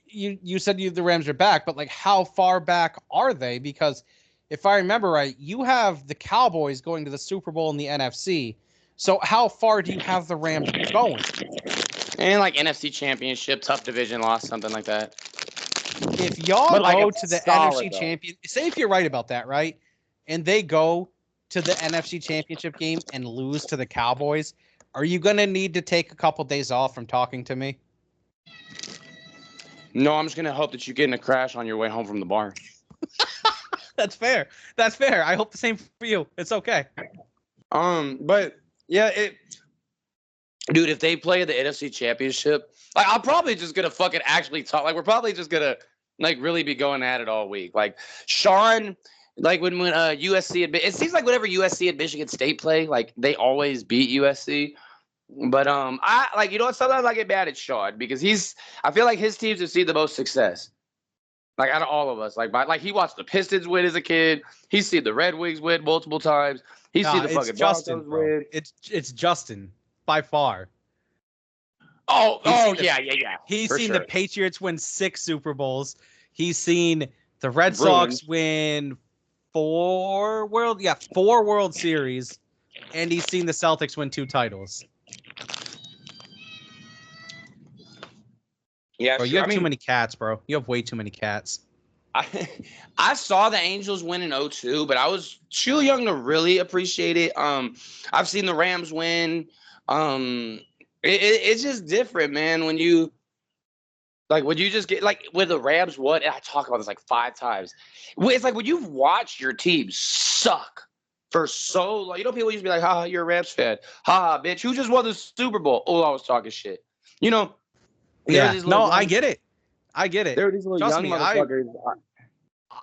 You said the Rams are back, but like how far back are they? Because if I remember right, you have the Cowboys going to the Super Bowl in the NFC. So how far do you have the Rams going? And like NFC Championship, tough division loss, something like that. If y'all go to the NFC Champion, say if you're right about that, right? And they go to the NFC Championship game and lose to the Cowboys, are you going to need to take a couple days off from talking to me? No, I'm just going to hope that you get in a crash on your way home from the bar. That's fair. I hope the same for you. It's okay. But yeah, dude, if they play the NFC Championship, like I'm probably just gonna fucking actually talk. Like we're probably just gonna like really be going at it all week. Like Sean, like when USC it seems like whenever USC and Michigan State play, like they always beat USC. But I like sometimes I get mad at Sean because I feel like his teams have seen the most success. Like out of all of us, like he watched the Pistons win as a kid. He's seen the Red Wings win multiple times. He's seen the fucking Broncos win. It's Justin by far. Yeah. He's seen the Patriots win 6 Super Bowls. He's seen the Red Sox win 4 World Series, and he's seen the Celtics win 2 titles. Yeah, bro, you have too many cats, bro. You have way too many cats. I saw the Angels win in 2002, but I was too young to really appreciate it. I've seen the Rams win. It's just different, man. When you just get like when the Rams won, and I talk about this like 5 times. It's like when you've watched your team suck for so long. People used to be like, "Ha, you're a Rams fan. Ha, bitch, who just won the Super Bowl?" Oh, I was talking shit. Yeah. No, I get it. There were these little young motherfuckers.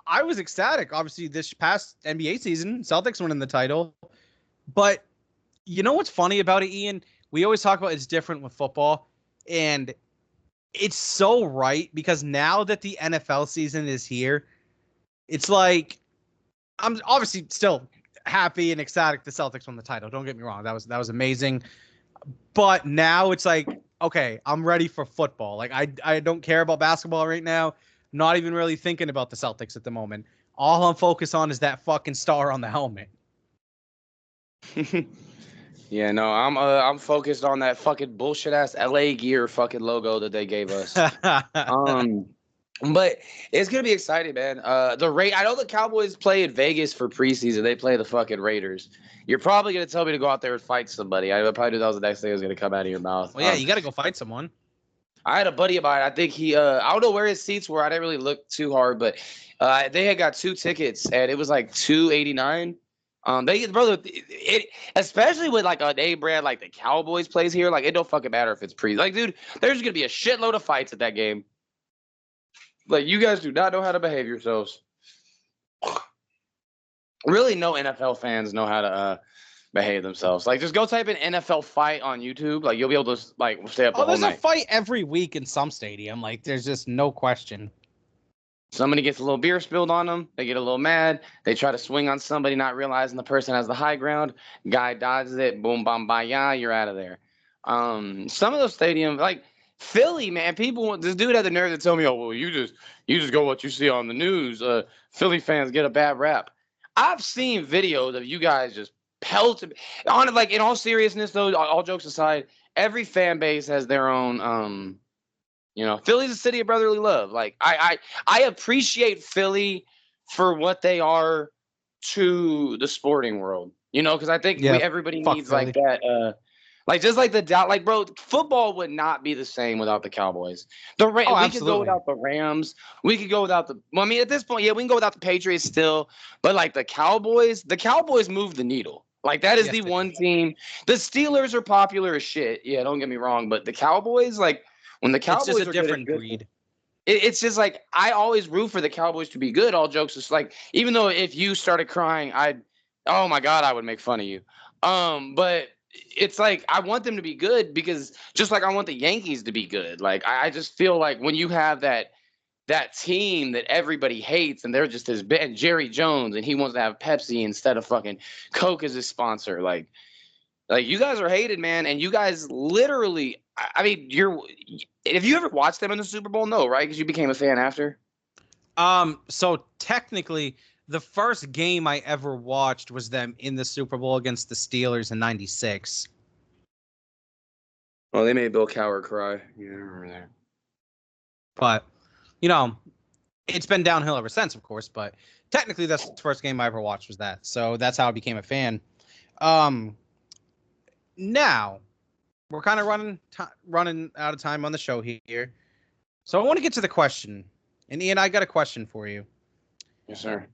I was ecstatic. Obviously, this past NBA season, Celtics winning the title. But you know what's funny about it, Ian? We always talk about it's different with football, and it's so right because now that the NFL season is here, it's like I'm obviously still happy and ecstatic the Celtics won the title. Don't get me wrong, that was amazing. But now it's like, okay, I'm ready for football. Like I don't care about basketball right now. Not even really thinking about the Celtics at the moment. All I'm focused on is that fucking star on the helmet. Yeah, no, I'm focused on that fucking bullshit ass LA Gear fucking logo that they gave us. Um, but it's gonna be exciting, man. I know the Cowboys play in Vegas for preseason. They play the fucking Raiders. You're probably gonna tell me to go out there and fight somebody. I probably knew that was the next thing that was gonna come out of your mouth. Well, yeah, you got to go fight someone. I had a buddy of mine. I think I don't know where his seats were. I didn't really look too hard, but they had got 2 tickets, and it was like $289. Especially with like a name brand like the Cowboys plays here. Like, it don't fucking matter if it's pre. Like, dude, there's gonna be a shitload of fights at that game. Like, you guys do not know how to behave yourselves. Really, no NFL fans know how to behave themselves. Like, just go type in NFL fight on YouTube. Like, you'll be able to like stay up the whole There's night. a fight every week in some stadium. Like, there's just no question. Somebody gets a little beer spilled on them. They get a little mad. They try to swing on somebody, not realizing the person has the high ground. Guy dodges it. Boom, bam, baya. You're out of there. Some of those stadiums, like Philly, man, this dude had the nerve to tell me, "Oh, well, you just go what you see on the news." Philly fans get a bad rap. I've seen videos of you guys just pelting on it. Like, in all seriousness, though, all jokes aside, every fan base has their own. Philly's a city of brotherly love. Like, I appreciate Philly for what they are to the sporting world. Because I think everybody fuck needs Philly. like that. Like, just like the doubt. Like, bro, football would not be the same without the Cowboys. We could go without the Rams. We could go without well, I mean, at this point, yeah, we can go without the Patriots still. But like the Cowboys move the needle. Like, that is the one team. The Steelers are popular as shit. Yeah, don't get me wrong, but the Cowboys, like. When the Cowboys it's just a different breed. It's just like I always root for the Cowboys to be good. All jokes is like, even though if you started crying, oh my God, I would make fun of you. But it's like I want them to be good because just like I want the Yankees to be good. Like I just feel like when you have that team that everybody hates and they're just as bad, Jerry Jones, and he wants to have Pepsi instead of fucking Coke as his sponsor, like you guys are hated, man, and you guys literally. I mean, Have you ever watched them in the Super Bowl? No, right? Because you became a fan after. So technically, the first game I ever watched was them in the Super Bowl against the Steelers in '96. Oh, they made Bill Cowher cry. Yeah, I remember that. But it's been downhill ever since, of course. But technically, that's the first game I ever watched was that. So that's how I became a fan. Now, we're kind of running out of time on the show here. So I want to get to the question. And Ian, I got a question for you. Yes, sir.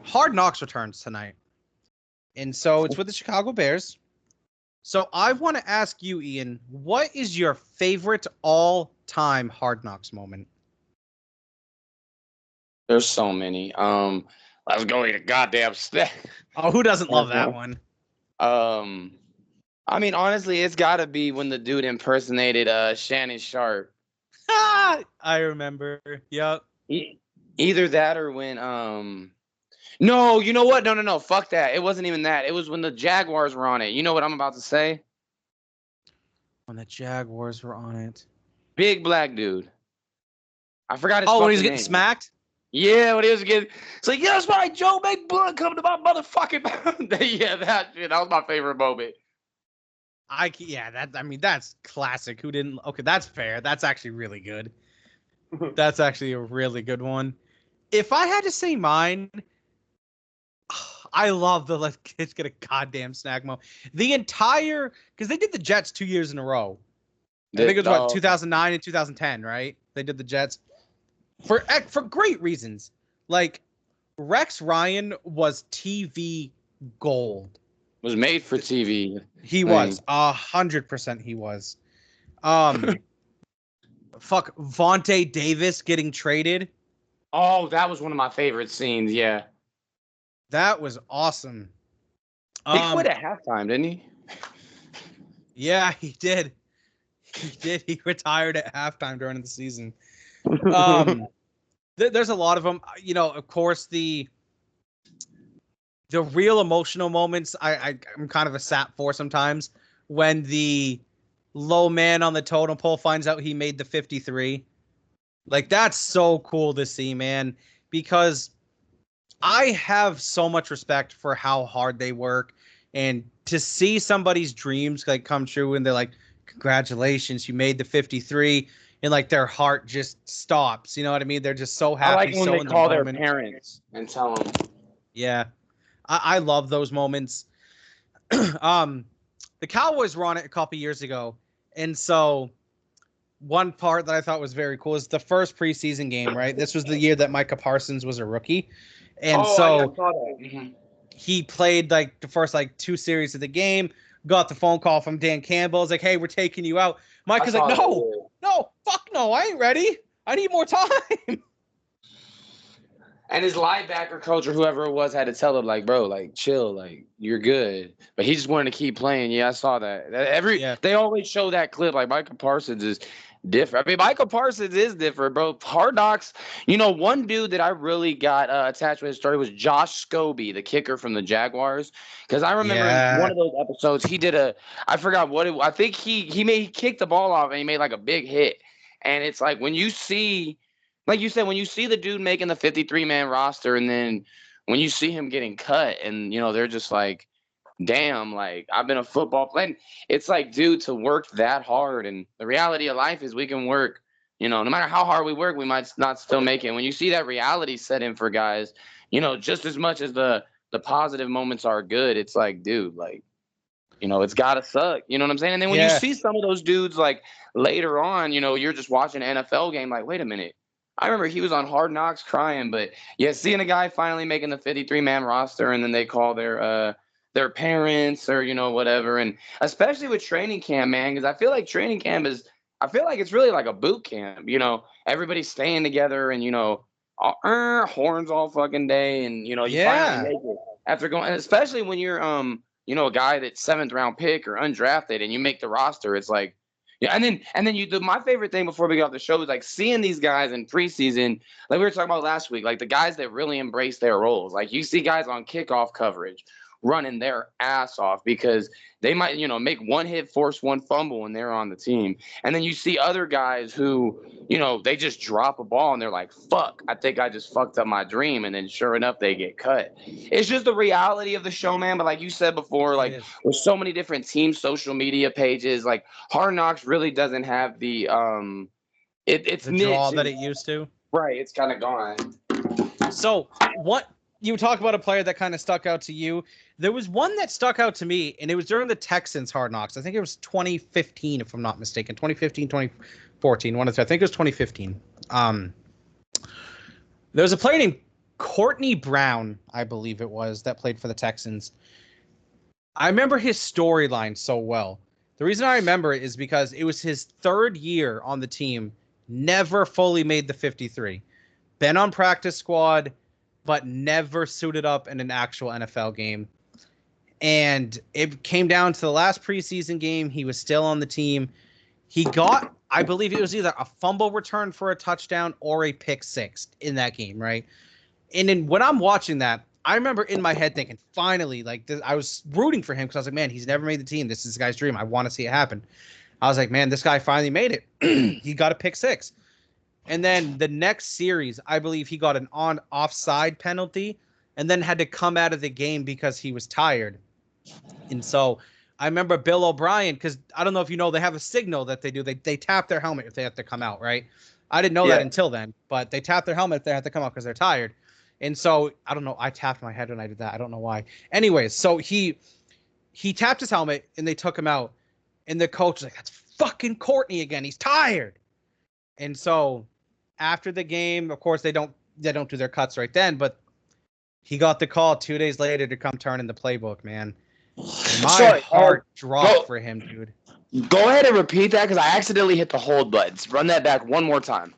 Hard Knocks returns tonight. And so it's with the Chicago Bears. So I want to ask you, Ian, what is your favorite all-time Hard Knocks moment? There's so many. Let's go eat a goddamn snack. Oh, who doesn't love that one? I mean, honestly, it's got to be when the dude impersonated Shannon Sharp. I remember. Yep. Either that or when No, you know what? No. Fuck that. It wasn't even that. It was when the Jaguars were on it. You know what I'm about to say? When the Jaguars were on it. Big black dude. I forgot his when fucking he was getting name. smacked? Yeah, when he was getting. It's like, yeah, that's right, Joe. Make blood come to my motherfucking. Yeah, that shit. That was my favorite moment. That's classic. Who didn't? Okay, that's fair. That's actually really good. That's actually a really good one. If I had to say mine, I love the "Let's get a goddamn snack" moment. Because they did the Jets 2 years in a row. I think it was 2009 and 2010, right? They did the Jets for great reasons. Like Rex Ryan was TV gold. Was made for TV. He was 100%. He was. Fuck Vontae Davis getting traded. Oh, that was one of my favorite scenes. Yeah, that was awesome. He quit at halftime, didn't he? Yeah, he did. He did. He retired at halftime during the season. There's a lot of them. Of course, the real emotional moments I'm kind of a sap for sometimes when the low man on the totem pole finds out he made the 53. Like, that's so cool to see, man, because I have so much respect for how hard they work And to see somebody's dreams like come true and they're like, congratulations, you made the 53, and like their heart just stops. You know what I mean? They're just so I like happy, when so they in the call their moment. parents and tell them. Yeah. I love those moments. um, the Cowboys were on it a couple years ago. And so one part that I thought was very cool is the first preseason game, right? This was the year that Micah Parsons was a rookie. And Oh, I so saw that. Mm-hmm. he played like the first like 2 series of the game, got the phone call from Dan Campbell. It's like, hey, we're taking you out. I Micah's like, saw that. no, Yeah. no, fuck no, I ain't ready. I need more time. And his linebacker coach or whoever it was had to tell him, like, bro, like, chill, like, you're good. But he just wanted to keep playing. Yeah, I saw that. Yeah. They always show that clip, like Michael Parsons is different. I mean, Michael Parsons is different, bro. Hard Knocks. One dude that I really got attached with his story was Josh Scobie, the kicker from the Jaguars. Because I remember in one Yeah. of those episodes, he did I forgot what I think he kicked the ball off and he made like a big hit. And it's like when you see. Like you said, when you see the dude making the 53-man roster and then when you see him getting cut and, they're just like, damn, like, I've been a football player. It's like, dude, to work that hard. And the reality of life is we can work, no matter how hard we work, we might not still make it. When you see that reality set in for guys, just as much as the positive moments are good, it's like, dude, like, it's got to suck. You know what I'm saying? And then when you Yeah. see some of those dudes, like, later on, you're just watching an NFL game, like, wait a minute. I remember he was on Hard Knocks crying, but yeah, seeing a guy finally making the 53-man roster and then they call their parents or whatever, and especially with training camp, man, because I feel like training camp it's really like a boot camp. Everybody's staying together and horns all fucking day, and you finally Yeah. make it after going, and especially when you're a guy that's 7th-round pick or undrafted and you make the roster, it's like. Yeah, and then my favorite thing before we get off the show is like seeing these guys in preseason, like we were talking about last week, like the guys that really embrace their roles. Like you see guys on kickoff coverage running their ass off because they might, make one hit, force one fumble, and they're on the team. And then you see other guys who, they just drop a ball and they're like, fuck, I think I just fucked up my dream. And then sure enough, they get cut. It's just the reality of the show, man. But like you said before, like with so many different team social media pages, like Hard Knocks really doesn't have the it's The niche draw that it used to. right. It's kind of gone. So what you talk about a player that kind of stuck out to you. There was one that stuck out to me, and it was during the Texans Hard Knocks. I think it was 2015, if I'm not mistaken. 2015, 2014, one of the, I think it was 2015. There was a player named Courtney Brown, I believe it was, that played for the Texans. I remember his storyline so well. The reason I remember it is because it was his 3rd year on the team, never fully made the 53. Been on practice squad, but never suited up in an actual NFL game. And it came down to the last preseason game. He was still on the team. He got, I believe it was either a fumble return for a touchdown or a pick six in that game, right? And then when I'm watching that, I remember in my head thinking, finally, like this, I was rooting for him because I was like, man, he's never made the team. This is this guy's dream. I want to see it happen. I was like, man, this guy finally made it. He got a pick six. And then the next series, I believe he got an offside penalty and then had to come out of the game because he was tired. And so I remember Bill O'Brien, because I don't know if you know, they have a signal that they do. They tap their helmet if they have to come out, right? I didn't know that until then, but they tap their helmet if they have to come out because they're tired. And so I don't know. I tapped my head when I did that. I don't know why. Anyways, so he tapped his helmet and they took him out. And the coach was like, that's fucking Courtney again. He's tired. And so after the game, of course, they don't do their cuts right then, but he got the call 2 days later to come turn in the playbook, man. My heart dropped for him, dude. Go ahead and repeat that because I accidentally hit the hold button. Run that back one more time.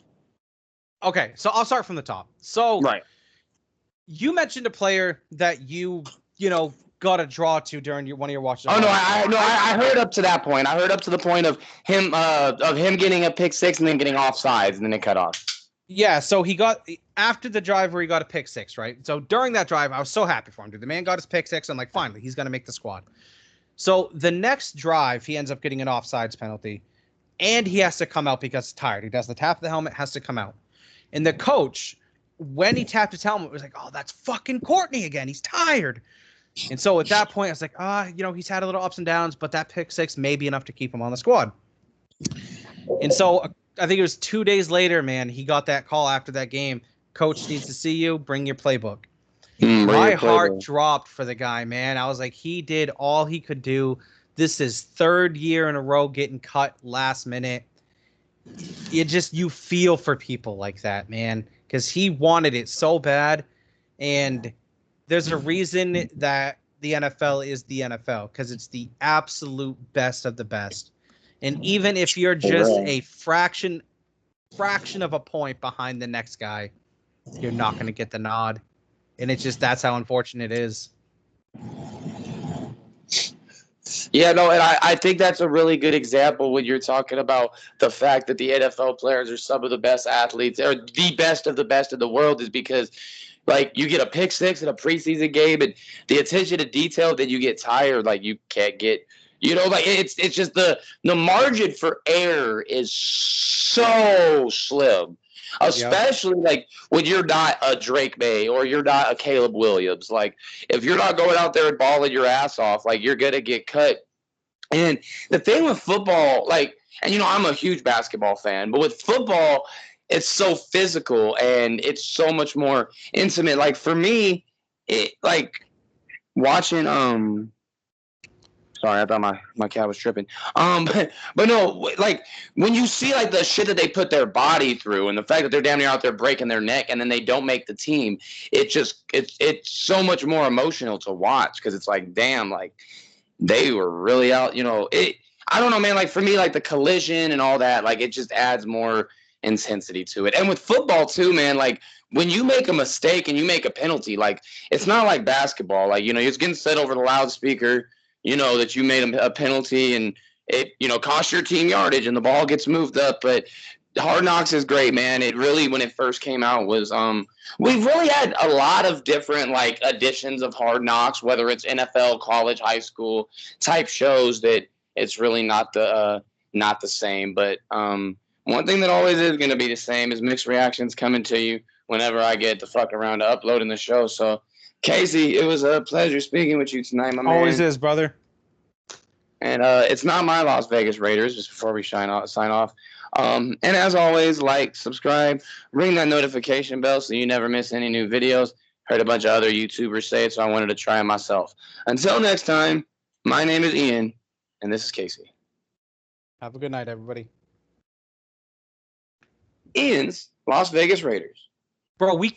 Okay, so I'll start from the top. So you mentioned a player that you got a draw to during one of your watches. Oh no, I heard up to that point. I heard up to the point of him getting a pick six and then getting offsides and then it cut off. Yeah, so he got after the drive where he got a pick six, right? So during that drive, I was so happy for him, dude. The man got his pick six. I'm like, finally, he's gonna make the squad. So the next drive, he ends up getting an offsides penalty, and he has to come out because he's tired. He does the tap of the helmet, has to come out. And the coach, when he tapped his helmet, was like, oh, that's fucking Courtney again. He's tired. And so at that point, I was like, he's had a little ups and downs, but that pick six may be enough to keep him on the squad. And so I think it was 2 days later, man, he got that call after that game. Coach needs to see you. Bring your playbook. My heart dropped for the guy, man. I was like, he did all he could do. This is third year in a row getting cut last minute. You feel for people like that, man, because he wanted it so bad. And there's a reason that the NFL is the NFL, because it's the absolute best of the best. And even if you're just a fraction of a point behind the next guy, you're not going to get the nod. And it's just, that's how unfortunate it is. Yeah, no, and I think that's a really good example when you're talking about the fact that the NFL players are some of the best athletes, or the best of the best in the world, is because, like, you get a pick six in a preseason game, and the attention to detail that you get tired, like, you can't get, like, it's just the margin for error is so slim. Especially like when you're not a Drake May or you're not a Caleb Williams. Like, if you're not going out there and balling your ass off, like, you're gonna get cut. And the thing with football, like, and I'm a huge basketball fan, but with football, it's so physical and it's so much more intimate. Like, for me, it, like, watching sorry, I thought my cat was tripping. But no, like, when you see, like, the shit that they put their body through and the fact that they're damn near out there breaking their neck and then they don't make the team, it's so much more emotional to watch, because it's like, damn, like, they were really out, I don't know, man, like, for me, like, the collision and all that, like, it just adds more intensity to it. And with football too, man, like, when you make a mistake and you make a penalty, like, it's not like basketball. Like, it's getting said over the loudspeaker, that you made a penalty and it, cost your team yardage and the ball gets moved up. But Hard Knocks is great, man. It really, when it first came out, was we've really had a lot of different, like, editions of Hard Knocks, whether it's NFL, college, high school type shows, that it's really not the same. But one thing that always is going to be the same is mixed reactions coming to you whenever I get to fuck around to uploading the show. So, Casey, it was a pleasure speaking with you tonight, my man. Always is, brother. And it's not my Las Vegas Raiders, just before we sign off. And as always, like, subscribe, ring that notification bell so you never miss any new videos. Heard a bunch of other YouTubers say it, so I wanted to try it myself. Until next time, my name is Ian, and this is Casey. Have a good night, everybody. Ian's Las Vegas Raiders. Bro, we